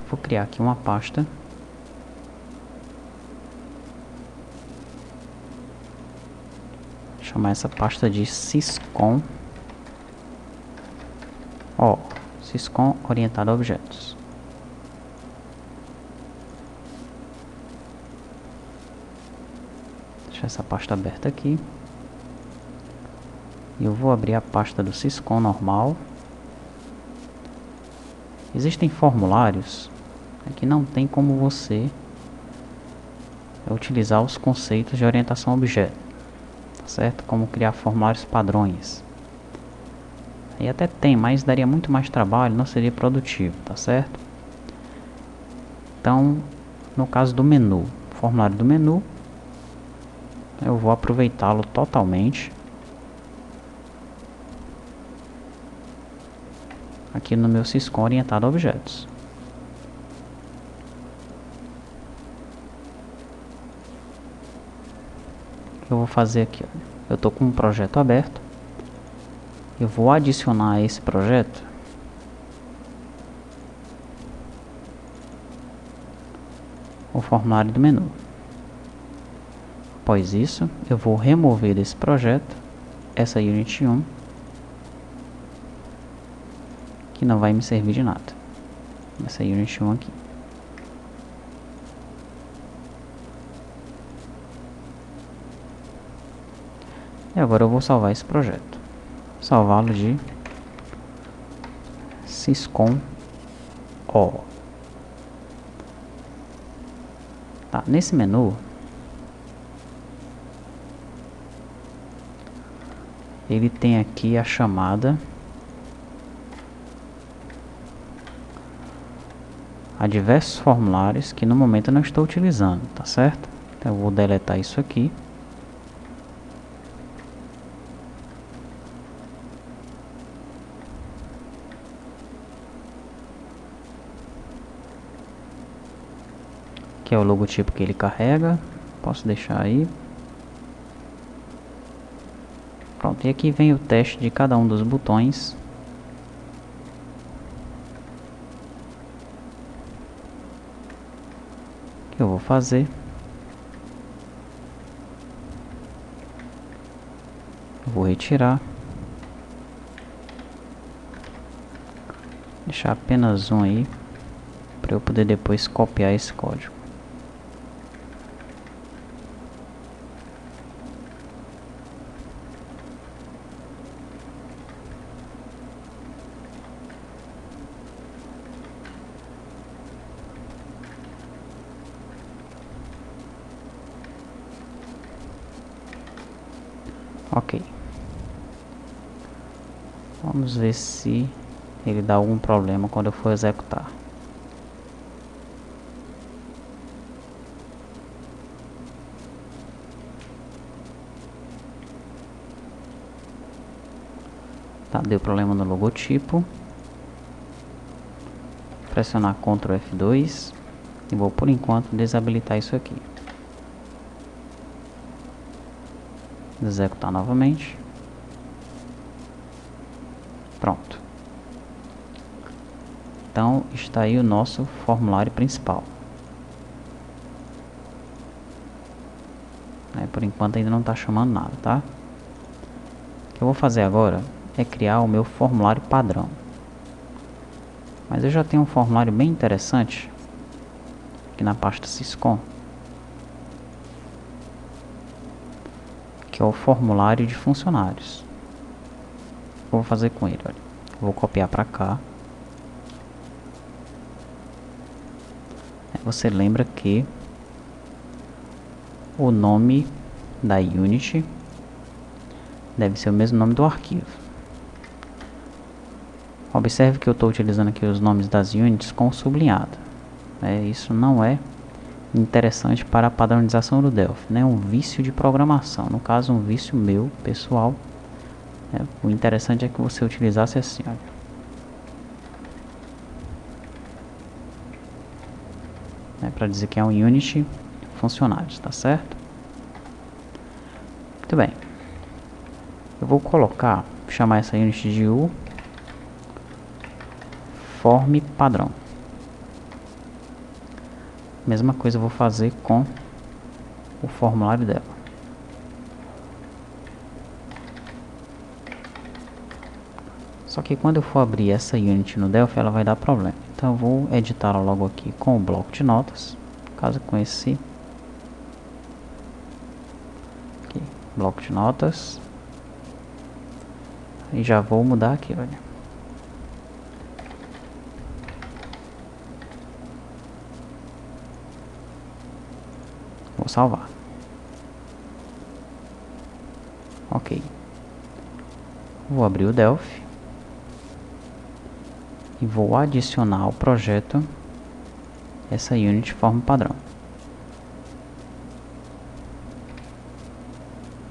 vou criar aqui uma pasta. Chamar essa pasta de syscon. Syscon orientado a objetos. Deixar essa pasta aberta aqui. E eu vou abrir a pasta do syscon normal. Existem formulários que não tem como você utilizar os conceitos de orientação a objeto, tá certo? Como criar formulários padrões. Aí até tem, mas daria muito mais trabalho, não seria produtivo, tá certo? Então, no caso do menu, formulário do menu, eu vou aproveitá-lo totalmente aqui no meu syscon orientado a objetos. O que eu vou fazer aqui? Eu estou com um projeto aberto. Eu vou adicionar a esse projeto o formulário do menu. Após isso, eu vou remover desse projeto essa Unity 1, que não vai me servir de nada. Essa Unity 1 aqui. E agora eu vou salvar esse projeto. Salvá-lo de syscon O. Tá, nesse menu ele tem aqui a chamada a diversos formulários que no momento eu não estou utilizando, tá certo? Então eu vou deletar isso aqui. Que é o logotipo que ele carrega. Posso deixar aí. Pronto, e aqui vem o teste de cada um dos botões. Que eu vou fazer. Eu vou retirar. Deixar apenas um aí, para eu poder depois copiar esse código. Ok. Vamos ver se ele dá algum problema quando eu for executar. Tá, deu problema no logotipo. Pressionar Ctrl F2 e vou por enquanto desabilitar isso aqui. Executar novamente. Pronto. Então está aí o nosso formulário principal. Por enquanto ainda não está chamando nada, tá? O que eu vou fazer agora é criar o meu formulário padrão. Mas eu já tenho um formulário bem interessante aqui na pasta syscon, que é o formulário de funcionários. O que eu vou fazer com ele? Olha, vou copiar para cá. Você lembra que o nome da Unity deve ser o mesmo nome do arquivo. Observe que eu estou utilizando aqui os nomes das units com sublinhado. Isso não é interessante para a padronização do Delphi, né? Um vício de programação, no caso um vício meu, pessoal. O interessante é que você utilizasse assim, olha. Para dizer que é um Unity funcionários, tá certo? Muito bem. Eu vou chamar essa Unity de U form padrão. Mesma coisa eu vou fazer com o formulário dela. Só que quando eu for abrir essa Unity no Delphi, ela vai dar problema. Então eu vou editar logo aqui com o bloco de notas. No caso, com esse aqui, bloco de notas. E já vou mudar aqui, olha. Vou salvar. Ok. Vou abrir o Delphi. E vou adicionar ao projeto essa Unity forma padrão.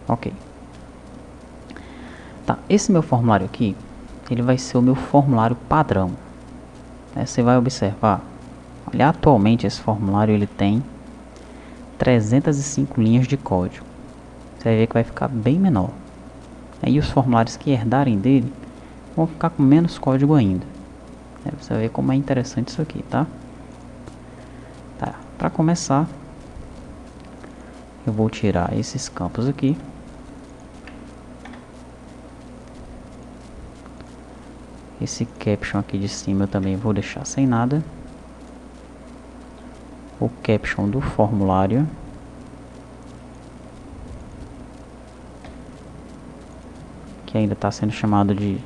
Ok. Tá, esse meu formulário aqui, ele vai ser o meu formulário padrão. Você vai observar, olha, atualmente esse formulário ele tem 305 linhas de código. Você vai ver que vai ficar bem menor. Aí os formulários que herdarem dele vão ficar com menos código ainda. Você vai ver como é interessante isso aqui, tá? Tá, para começar, eu vou tirar esses campos aqui. Esse caption aqui de cima eu também vou deixar sem nada. O caption do formulário. Que ainda está sendo chamado de...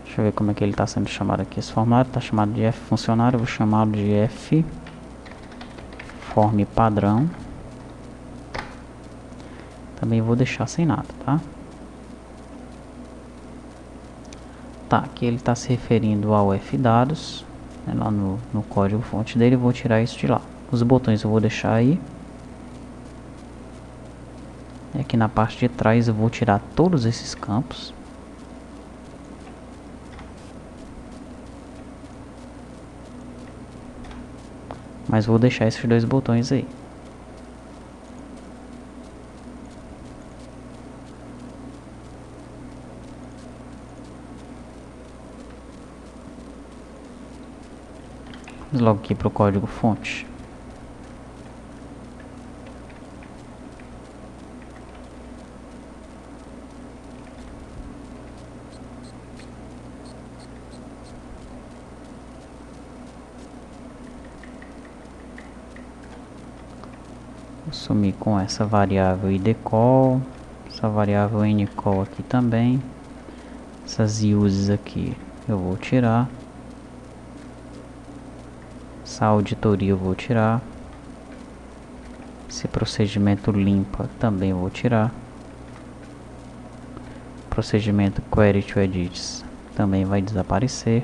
Deixa eu ver como é que ele está sendo chamado aqui. Esse formulário está chamado de F funcionário. Eu vou chamá-lo de F form padrão. Também vou deixar sem nada, tá? Tá, aqui ele está se referindo ao F dados, né, lá no código fonte dele. Eu vou tirar isso de lá. Os botões eu vou deixar aí. E aqui na parte de trás eu vou tirar todos esses campos. Mas vou deixar esses dois botões aí. Vamos logo aqui para o código fonte. Vou sumir com essa variável idcall, essa variável ncall aqui também. Essas uses aqui eu vou tirar. Essa auditoria eu vou tirar. Esse procedimento limpa também eu vou tirar. Procedimento query to edits também vai desaparecer.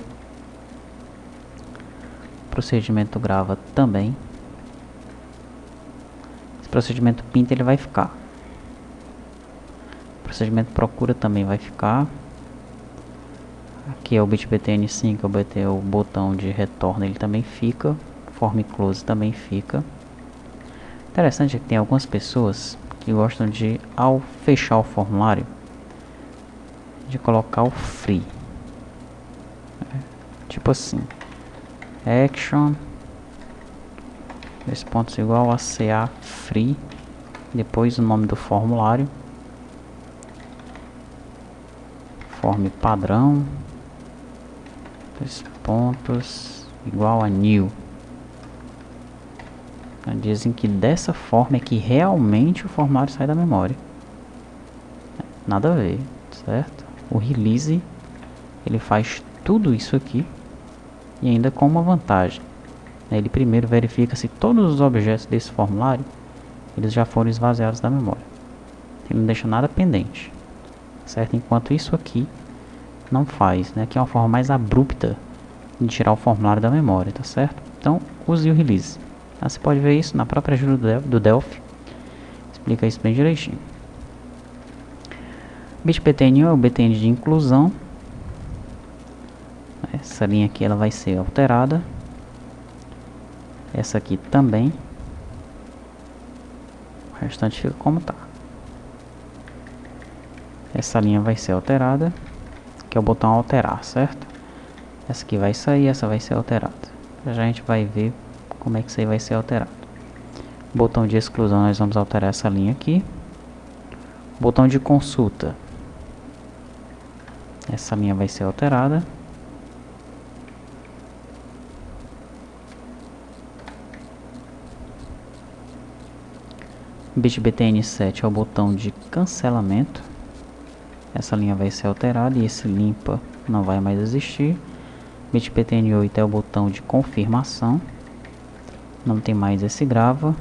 Procedimento grava também. Procedimento pinta ele vai ficar. Procedimento procura também vai ficar. Aqui é o bitbtn5, o botão de retorno, ele também fica. Form close também fica. Interessante é que tem algumas pessoas que gostam de, ao fechar o formulário, de colocar o free. Tipo assim, action 2 pontos igual a ca free, depois o nome do formulário, form padrão 2 pontos igual a new. Dizem que dessa forma é que realmente o formulário sai da memória. Nada a ver, certo? O release ele faz tudo isso aqui e ainda com uma vantagem. Ele primeiro verifica se todos os objetos desse formulário eles já foram esvaziados da memória. Ele não deixa nada pendente, certo? Enquanto isso aqui não faz, né? Aqui é uma forma mais abrupta de tirar o formulário da memória, tá certo? Então use o release. Você pode ver isso na própria ajuda do Delphi. Explica isso bem direitinho. bitbtn é o btn de inclusão. Essa linha aqui ela vai ser alterada. Essa aqui também. O restante fica como tá. Essa linha vai ser alterada, que é o botão alterar, certo? Essa aqui vai sair, essa vai ser alterada. Já a gente vai ver como é que isso aí vai ser alterado. Botão de exclusão, nós vamos alterar essa linha aqui. Botão de consulta, essa linha vai ser alterada. BitBTN7 é o botão de cancelamento. Essa linha vai ser alterada e esse limpa não vai mais existir. BitBTN8 é o botão de confirmação. Não tem mais esse grava.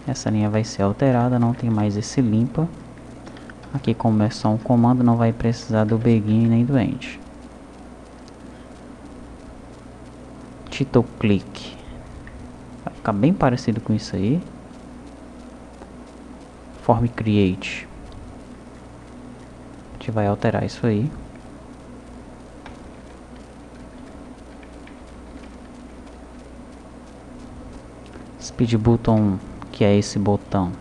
Essa linha vai ser alterada, não tem mais esse limpa. Aqui, como é só um comando, não vai precisar do begin nem do end. Title click vai ficar bem parecido com isso aí. Form create, a gente vai alterar isso aí. Speed button, que é esse botão,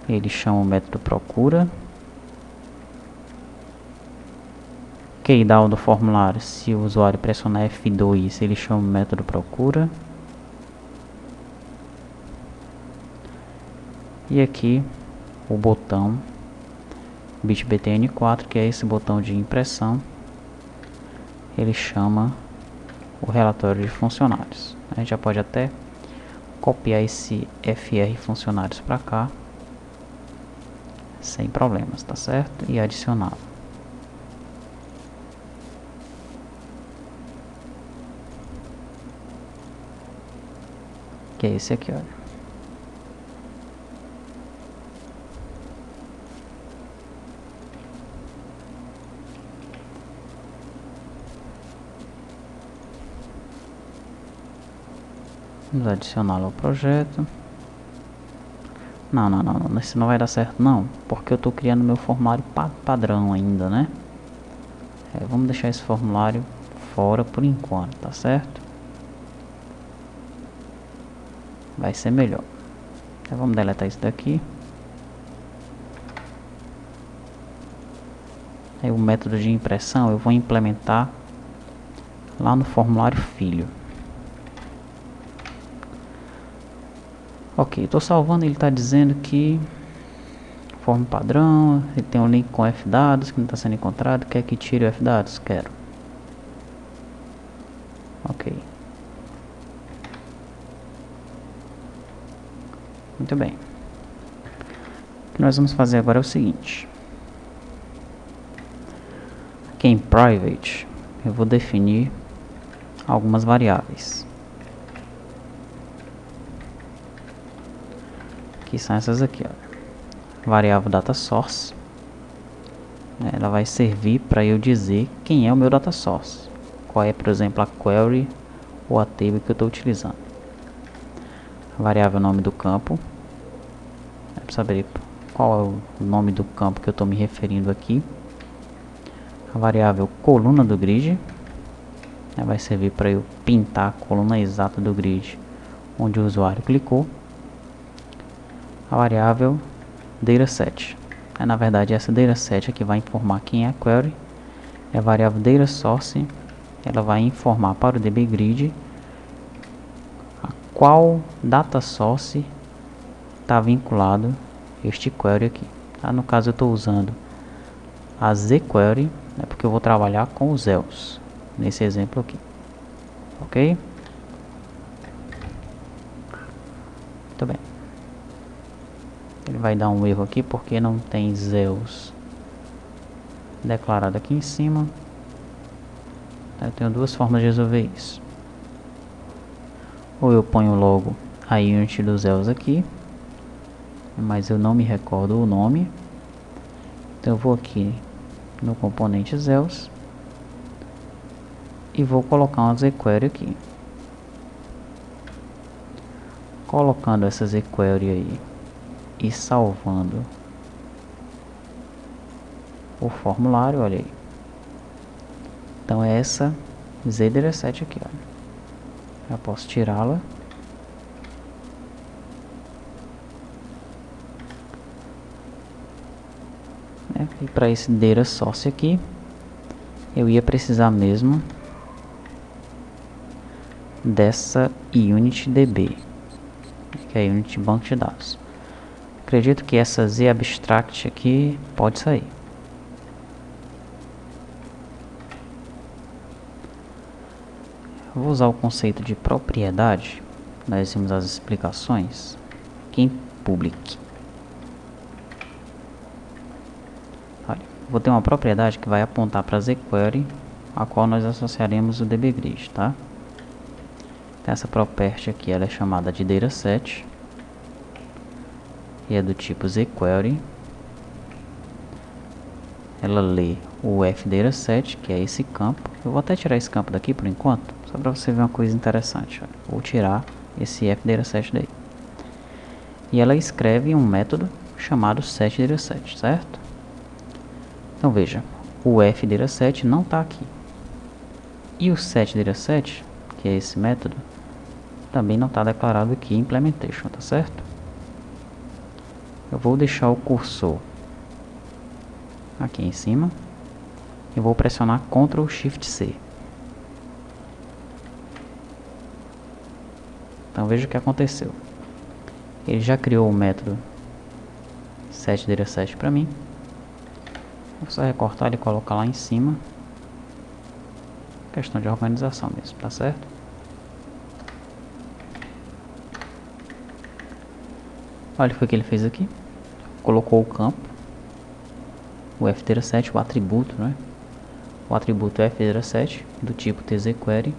ele chama o método procura. Keydown do formulário, se o usuário pressionar F2, ele chama o método procura. E aqui o botão BitBTN4, que é esse botão de impressão, ele chama o relatório de funcionários. A gente já pode até copiar esse FR funcionários para cá sem problemas, tá certo? E adicionar. Que é esse aqui, olha. Vamos adicioná-lo ao projeto. Não, isso não vai dar certo não, porque eu estou criando meu formulário padrão ainda, né? Vamos deixar esse formulário fora por enquanto, tá certo? Vai ser melhor. Então vamos deletar isso daqui. Aí o método de impressão eu vou implementar lá no formulário filho. Ok, estou salvando, ele está dizendo que forma padrão, ele tem um link com fdados que não está sendo encontrado, quer que tire o fdados? Quero. Ok. Muito bem. O que nós vamos fazer agora é o seguinte. Aqui em private, eu vou definir algumas variáveis. Que são essas aqui, ó. Variável data source, ela vai servir para eu dizer quem é o meu data source, qual é, por exemplo, a query ou a table que eu estou utilizando. A variável nome do campo, para saber qual é o nome do campo que eu estou me referindo aqui. A variável coluna do grid, vai servir para eu pintar a coluna exata do grid onde o usuário clicou. A variável dataset, na verdade essa dataset aqui vai informar quem é a query. E a variável dataSource, ela vai informar para o dbgrid a qual data source está vinculado este query aqui. No caso eu estou usando a zQuery, porque eu vou trabalhar com os else nesse exemplo aqui, ok? Muito bem. Ele vai dar um erro aqui porque não tem Zeus declarado aqui em cima. Eu tenho duas formas de resolver isso. Ou eu ponho logo a unit dos Zeus aqui, mas eu não me recordo o nome. Então eu vou aqui no componente Zeus e vou colocar uma zQuery aqui. Colocando essa zQuery aí e salvando o formulário, olha aí. Então é essa Z17 aqui, olha. Já posso tirá-la. E para esse data source aqui, eu ia precisar mesmo dessa UnitDB, que é a Unity Banco de Dados. Acredito que essa ZAbstract aqui pode sair. Vou usar o conceito de propriedade. Nós vimos as explicações aqui em public. Olha, vou ter uma propriedade que vai apontar para a jQuery, a qual nós associaremos o dbgrid, tá? Então, essa property aqui ela é chamada de dataset e é do tipo jQuery. Ela lê o fdataset, que é esse campo. Eu vou até tirar esse campo daqui por enquanto, só para você ver uma coisa interessante. Olha, vou tirar esse fdataset daí. E ela escreve um método chamado setDataset, certo? Então veja, o fdataset não está aqui. E o setDataset, que é esse método, também não está declarado aqui em implementation, tá certo? Eu vou deixar o cursor aqui em cima e vou pressionar Ctrl Shift C. Então veja o que aconteceu. Ele já criou o método setDataset para mim. Vou só recortar e colocar lá em cima. Questão de organização mesmo, tá certo? Olha o que ele fez aqui. Colocou o campo, o fdataset, o atributo, né? O atributo fdataset do tipo tzQuery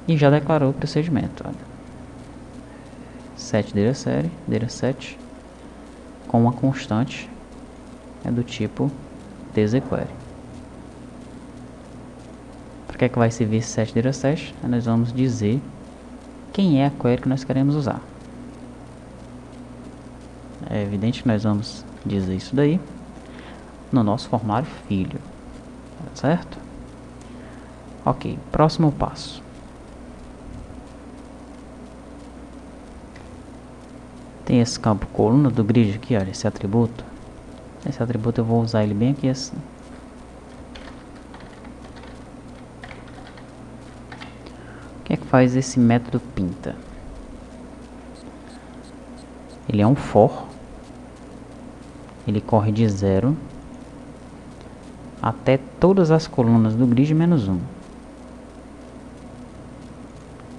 e já declarou o procedimento. Olha. SetDataset com uma constante é do tipo tzQuery. Para que é que vai servir esse setDataset? Nós vamos dizer quem é a query que nós queremos usar. É evidente que nós vamos dizer isso daí no nosso formulário filho, certo? Ok, próximo passo. Tem esse campo coluna do grid aqui, olha, esse atributo. Esse atributo eu vou usar ele bem aqui assim. O que é que faz esse método pinta? Ele é um for. Ele corre de 0 até todas as colunas do grid menos 1.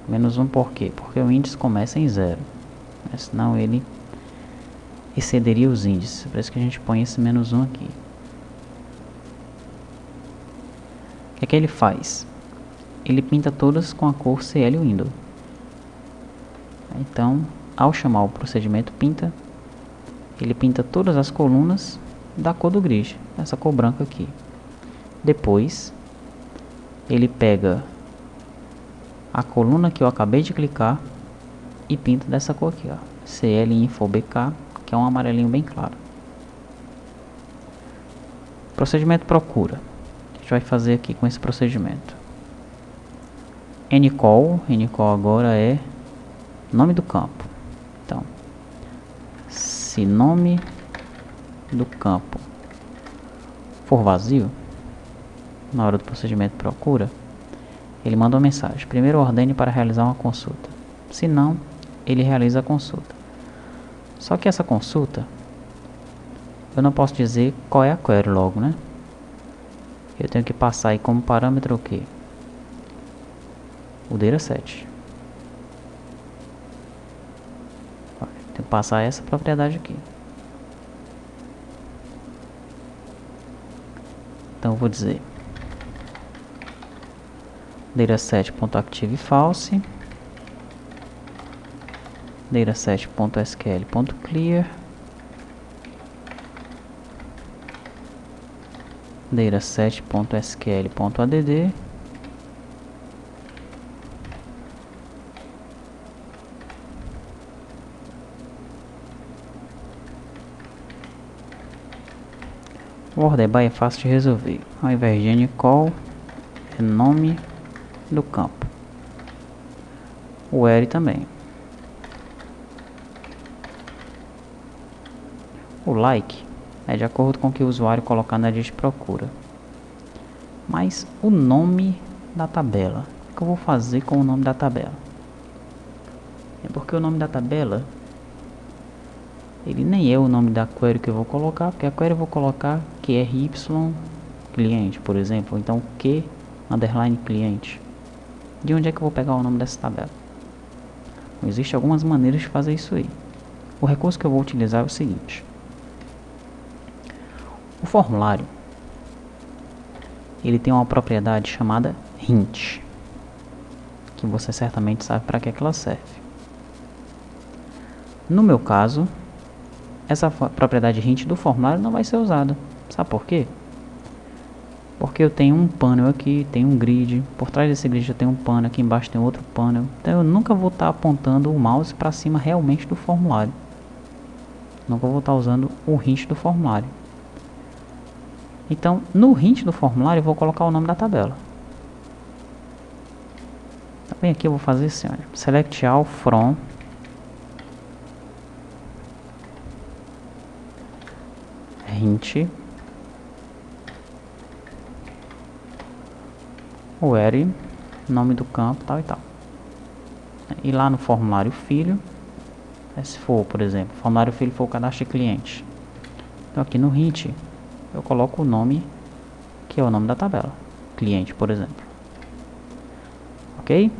Menos 1 por quê? Porque o índice começa em 0. Senão ele excederia os índices. Por isso que a gente põe esse menos 1 aqui. O que é que ele faz? Ele pinta todas com a cor CL Window. Então, ao chamar o procedimento pinta, ele pinta todas as colunas da cor do grid, essa cor branca aqui. Depois, ele pega a coluna que eu acabei de clicar e pinta dessa cor aqui, ó, CLInfoBK, que é um amarelinho bem claro. Procedimento procura. A gente vai fazer aqui com esse procedimento. Ncall agora é nome do campo. Então, se nome do campo for vazio, na hora do procedimento procura, ele manda uma mensagem: primeiro ordene para realizar uma consulta. Se não, ele realiza a consulta. Só que essa consulta, eu não posso dizer qual é a query logo, né? Eu tenho que passar aí como parâmetro o quê? O dataset. Tenho que passar essa propriedade aqui. Então eu vou dizer dataset.activeFalse, dataset.sql.clear, dataset.sql.add, o order by é fácil de resolver. Ao invés de ncall, é nome do campo. O where também. O like é de acordo com o que o usuário colocar na lista de procura. Mas o nome da tabela que eu vou fazer com o nome da tabela? É porque o nome da tabela, ele nem é o nome da query que eu vou colocar, porque a query eu vou colocar QRY cliente, por exemplo, ou então Q underline cliente. De onde é que eu vou pegar o nome dessa tabela? Existem algumas maneiras de fazer isso aí. O recurso que eu vou utilizar é o seguinte: o formulário, ele tem uma propriedade chamada hint, que você certamente sabe para que ela serve. No meu caso, essa propriedade hint do formulário não vai ser usada. Sabe por quê? Porque eu tenho um panel aqui, tem um grid, por trás desse grid eu tenho um panel, aqui embaixo tem outro panel. Então eu nunca vou estar apontando o mouse para cima realmente do formulário. Nunca vou estar usando o hint do formulário. Então, no hint do formulário eu vou colocar o nome da tabela. Também aqui eu vou fazer assim, olha, select all from hint where, nome do campo, tal e tal. E lá no formulário filho, se for, por exemplo, formulário filho for o cadastro de cliente. Então aqui no hint eu coloco o nome, que é o nome da tabela, cliente, por exemplo. Ok?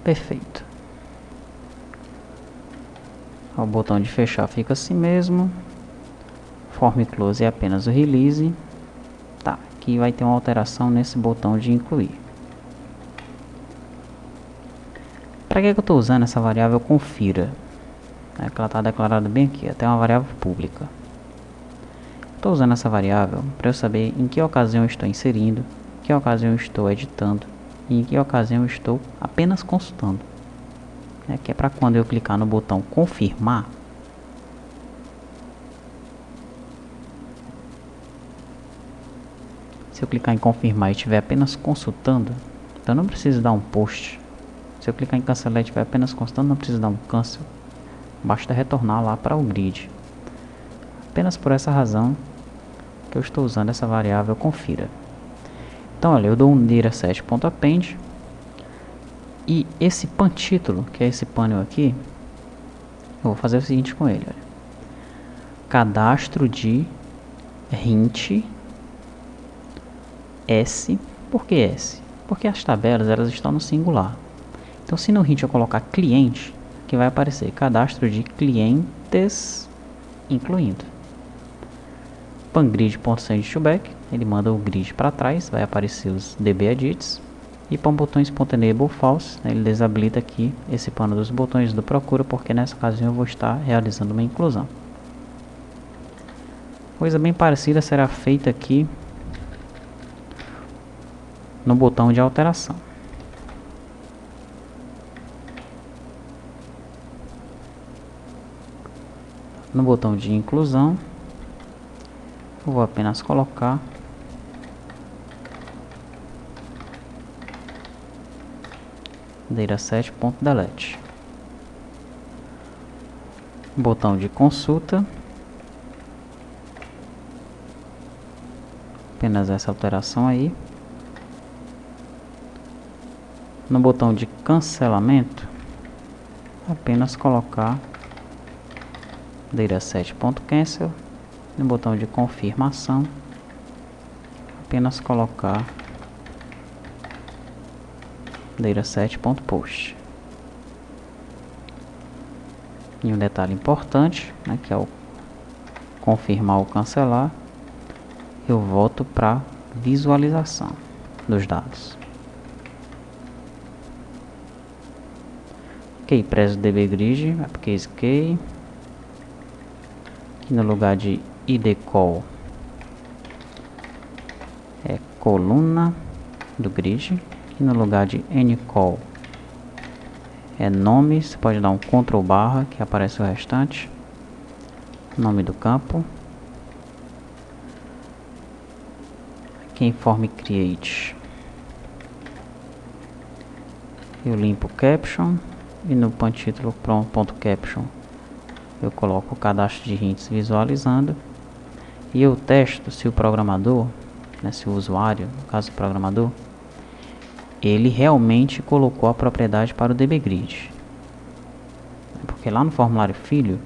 Perfeito. O botão de fechar fica assim mesmo. Form close é apenas o release. Tá, aqui vai ter uma alteração nesse botão de incluir. Para que eu estou usando essa variável confira? É que ela está declarada bem aqui, até uma variável pública. Estou usando essa variável para eu saber em que ocasião eu estou inserindo, em que ocasião eu estou editando e em que ocasião eu estou apenas consultando. Que é para quando eu clicar no botão confirmar, se eu clicar em confirmar e estiver apenas consultando, então não preciso dar um post. Se eu clicar em cancelar e estiver apenas consultando, não preciso dar um cancel. Basta retornar lá para o grid. Apenas por essa razão que eu estou usando essa variável confira. Então olha, eu dou um dataset.append e esse pan título, que é esse panel aqui, eu vou fazer o seguinte com ele, olha. Cadastro de hint S. Por que S? Porque as tabelas elas estão no singular. Então se no hint eu colocar cliente, que vai aparecer cadastro de clientes incluindo. Pangrid.sendToBack, ele manda o grid para trás, vai aparecer os db edits. E para botões.enable false, ele desabilita aqui esse pano dos botões do procura, porque nessa ocasião eu vou estar realizando uma inclusão. Coisa bem parecida será feita aqui no botão de alteração. No botão de inclusão, eu vou apenas colocar dataset.delete. Botão de consulta, apenas essa alteração aí. No botão de cancelamento, apenas colocar dataset.cancel. No botão de confirmação, apenas colocar dataset.post. E um detalhe importante, que é o confirmar ou cancelar, eu volto para visualização dos dados. Ok, preso dbgrid, upcase key. Aqui no lugar de idcall é coluna do grid. Aqui no lugar de ncall é nome, você pode dar um Ctrl barra que aparece o restante. Nome do campo. Aqui em form create eu limpo o caption e no pan título .caption eu coloco o cadastro de hints visualizando e eu testo se o programador, se o usuário, no caso o programador, ele realmente colocou a propriedade para o dbgrid. Porque lá no formulário filho,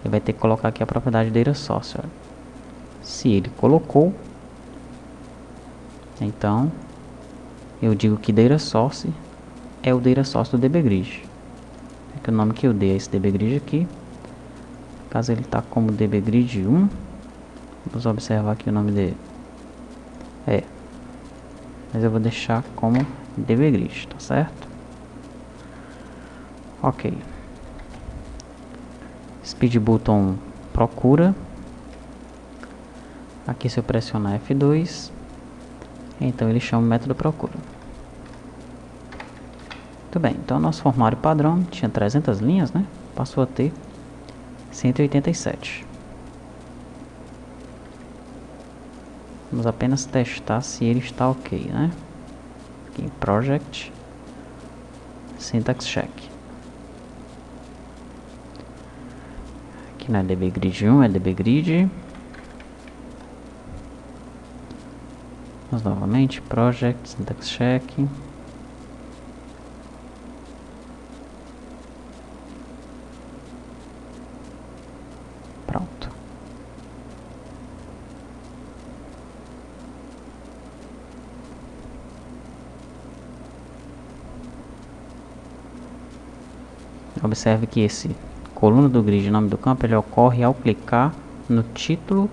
ele vai ter que colocar aqui a propriedade data source. Olha. Se ele colocou, então eu digo que data source é o data source do dbgrid. É que o nome que eu dei a esse dbgrid aqui, caso ele está como dbgrid 1, vamos observar aqui o nome dele. Mas eu vou deixar como dbgrid, tá certo? Ok. Speed button procura. Aqui se eu pressionar F2, então ele chama o método procura. Muito bem, então nosso formulário padrão tinha 300 linhas, né? Passou a ter 187. Vamos apenas testar se ele está ok, né? Aqui em Project, Syntax Check. Aqui não é dbgrid 1, é dbgrid. Vamos novamente, Project, Syntax Check. Pronto. Observe que esse coluna do grid, nome do campo, ele ocorre ao clicar no título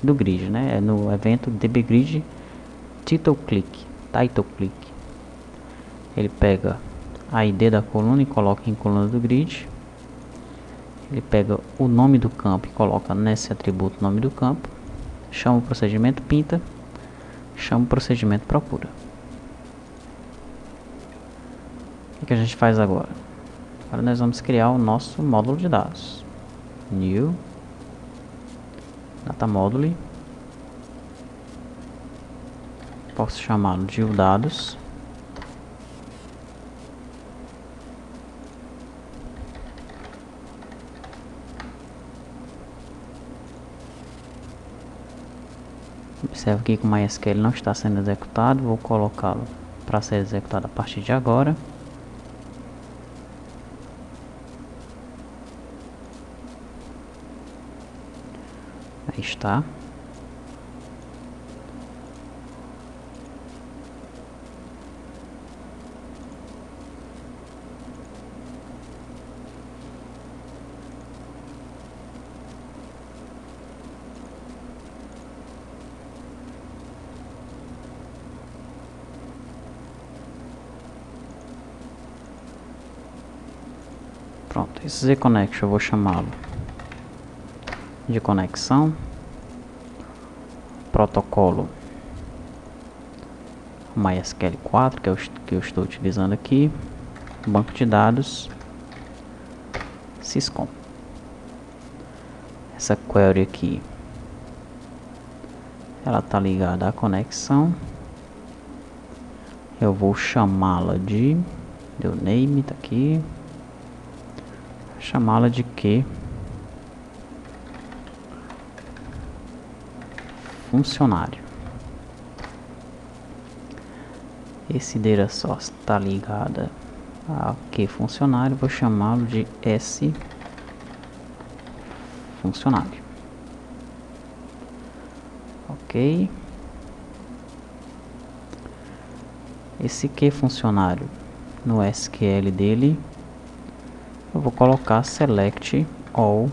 do grid, né? É no evento dbgrid title click. Ele pega a ID da coluna e coloca em coluna do grid. Ele pega o nome do campo e coloca nesse atributo nome do campo. Chama o procedimento pinta. Chama o procedimento procura. O que a gente faz agora? Agora nós vamos criar o nosso módulo de dados. New Data Module. Posso chamá-lo de dados. Observe que o MySQL não está sendo executado. Vou colocá-lo para ser executado a partir de agora. Aí está. Pronto, esse ZConnection eu vou chamá-lo de conexão. Protocolo MySQL 4, que eu estou utilizando aqui. Banco de dados Syscom. Essa query aqui, ela está ligada à conexão. Eu vou chamá-la de, deu name, tá aqui. Chamá-la de que funcionário. Esse data source está ligada a que funcionário, vou chamá-lo de S funcionário. Ok. Esse que funcionário no SQL dele, eu vou colocar select all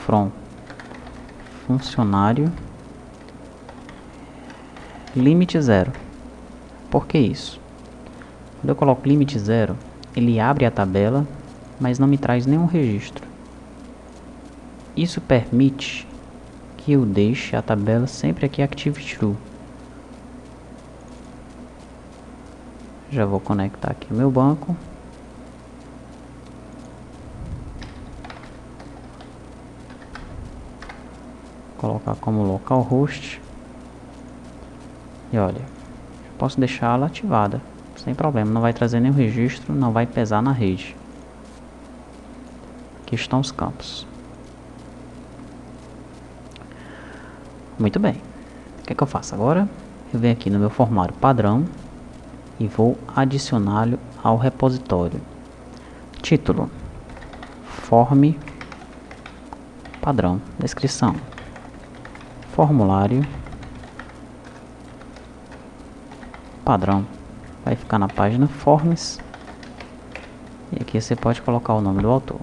from funcionário limite 0. Por que isso? Quando eu coloco limite 0, ele abre a tabela, mas não me traz nenhum registro. Isso permite que eu deixe a tabela sempre aqui active true. Já vou conectar aqui o meu banco. Colocar como localhost. E olha, posso deixá-la ativada, sem problema, não vai trazer nenhum registro, não vai pesar na rede. Aqui estão os campos. Muito bem. O que é que eu faço agora? Eu venho aqui no meu formulário padrão, e vou adicioná-lo ao repositório. Título: form padrão. Descrição: formulário padrão. Vai ficar na página Forms. E aqui você pode colocar o nome do autor.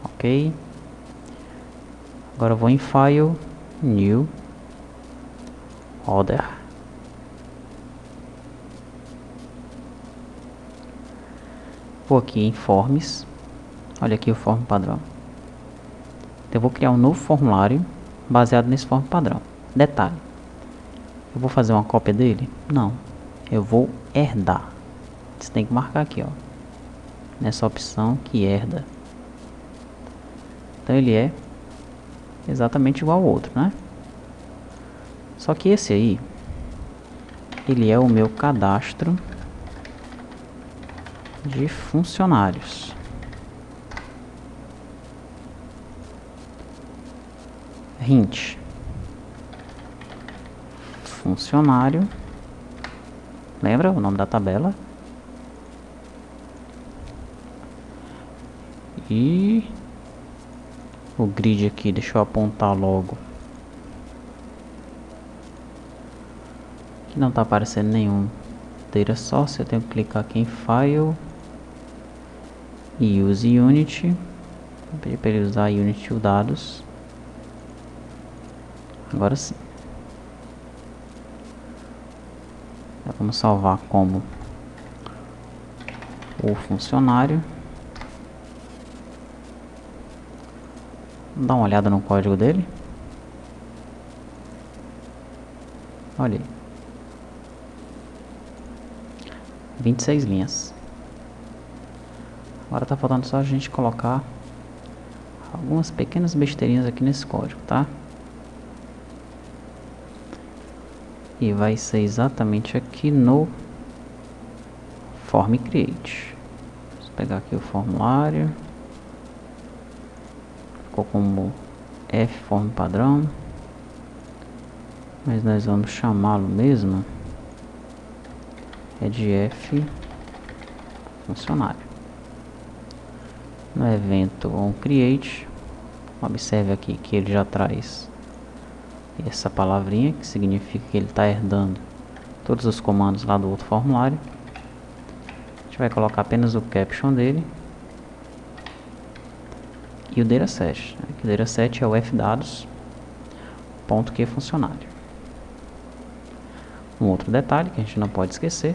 Ok. Agora eu vou em File, New, Order. Vou aqui em Forms. Olha aqui o form padrão. Então eu vou criar um novo formulário baseado nesse form padrão. Detalhe: eu vou fazer uma cópia dele? Não. Eu vou herdar. Você tem que marcar aqui, ó, nessa opção que herda. Então ele é exatamente igual ao outro, né? Só que esse aí, ele é o meu cadastro de funcionários. Hint: funcionário. Lembra o nome da tabela? E o grid aqui, deixa eu apontar logo. Aqui não está aparecendo nenhum data source. Eu tenho que clicar aqui em File e Use Unity. Vou pedir para ele usar Unity dados. Agora sim. Vamos salvar como o funcionário. Vamos dar uma olhada no código dele. Olha aí. 26 linhas. Agora tá faltando só a gente colocar algumas pequenas besteirinhas aqui nesse código, tá? E vai ser exatamente aqui no Form Create. Vou pegar aqui o formulário. Ficou como F form padrão. Mas nós vamos chamá-lo mesmo é de F funcionário. No evento onCreate, observe aqui que ele já traz essa palavrinha, que significa que ele está herdando todos os comandos lá do outro formulário. A gente vai colocar apenas o caption dele e o dataset, né? O dataset é o fdados.que funcionário. Um outro detalhe que a gente não pode esquecer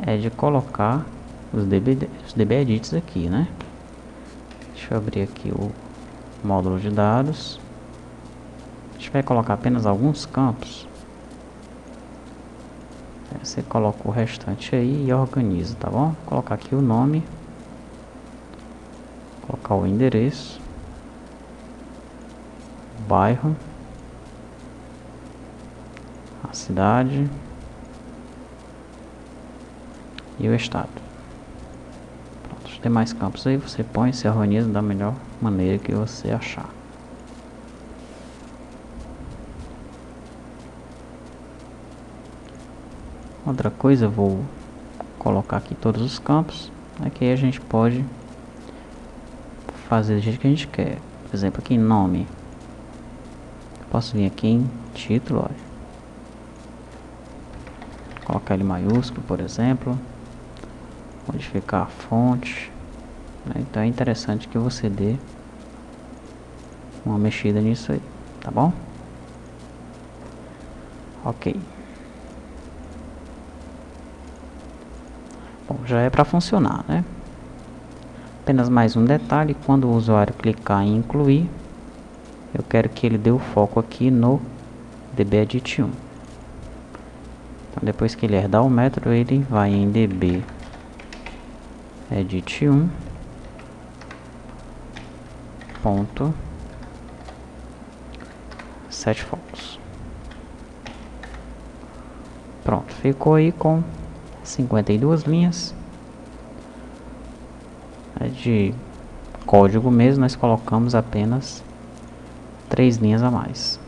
é de colocar os DB edits aqui, né? Deixa eu abrir aqui o módulo de dados. A gente vai colocar apenas alguns campos. Você coloca o restante aí e organiza, tá bom? Vou colocar aqui o nome, colocar o endereço, o bairro, a cidade e o estado. Pronto, os demais campos aí você põe e se organiza da melhor maneira que você achar. Outra coisa, eu vou colocar aqui todos os campos, aqui a gente pode fazer do jeito que a gente quer. Por exemplo, aqui em nome, eu posso vir aqui em título, olha, colocar ele maiúsculo, por exemplo, modificar a fonte, né? Então é interessante que você dê uma mexida nisso aí, tá bom? Ok. Bom, já é para funcionar, né? Apenas mais um detalhe: quando o usuário clicar em incluir, eu quero que ele dê o foco aqui no dbEdit 1. Então depois que ele herdar o método, ele vai em dbEdit 1 ponto set focus. Pronto, ficou aí com 52 linhas. De código mesmo, nós colocamos apenas 3 linhas a mais.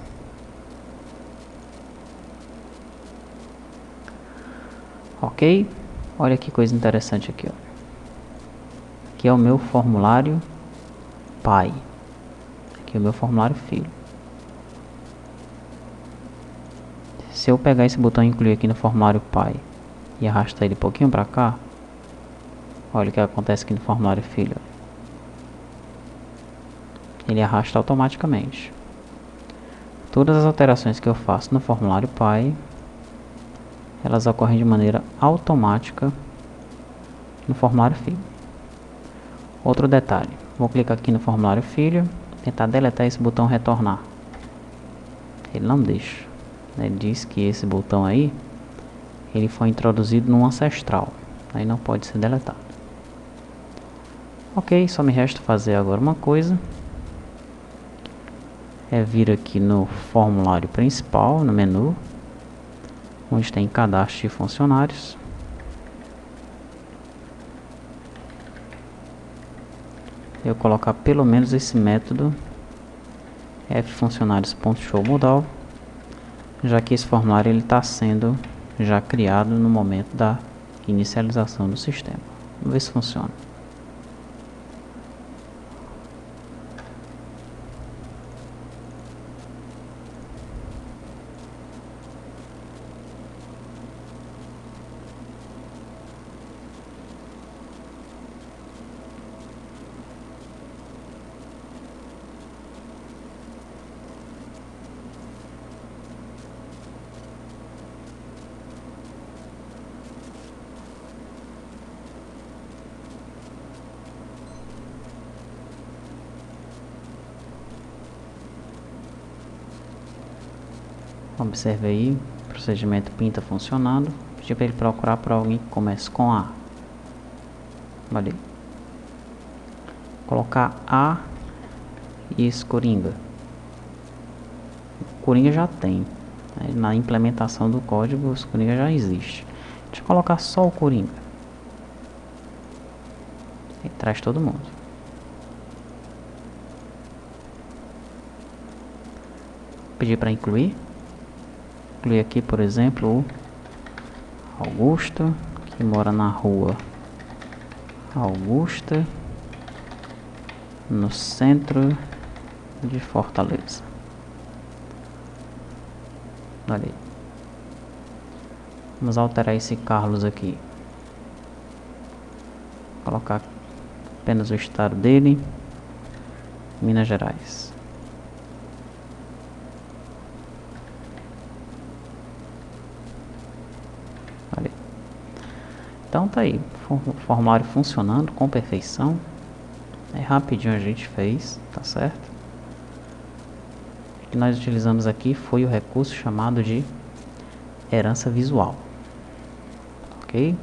Ok? Olha que coisa interessante aqui, ó. Aqui é o meu formulário pai. Aqui é o meu formulário filho. Se eu pegar esse botão incluir aqui no formulário pai e arrastar ele um pouquinho para cá, olha o que acontece aqui no formulário filho. Ele arrasta automaticamente. Todas as alterações que eu faço no formulário pai, elas ocorrem de maneira automática no formulário filho. Outro detalhe, vou clicar aqui no formulário filho, tentar deletar esse botão retornar. Ele não deixa. Ele diz que esse botão aí, ele foi introduzido no ancestral, aí não pode ser deletado. Ok, só me resta fazer agora uma coisa. É vir aqui no formulário principal, no menu, onde tem cadastro de funcionários. Eu colocar pelo menos esse método ffuncionários.showModal, já que esse formulário ele está sendo já criado no momento da inicialização do sistema. Vamos ver se funciona. Observe aí, o procedimento PIN está funcionando. Pedi para ele procurar por alguém que comece com A. Olha aí. Colocar A e esse Coringa. O Coringa já tem. Na implementação do código, o Coringa já existe. Deixa eu colocar só o Coringa. Ele traz todo mundo. Pedir para incluir. Incluir aqui, por exemplo, o Augusto, que mora na rua Augusta, no centro de Fortaleza. Olha aí. Vamos alterar esse Carlos aqui. Colocar apenas o estado dele, Minas Gerais. Olha aí. Então tá aí, o formulário funcionando com perfeição. É rapidinho a gente fez, tá certo? O que nós utilizamos aqui foi o recurso chamado de herança visual. Ok?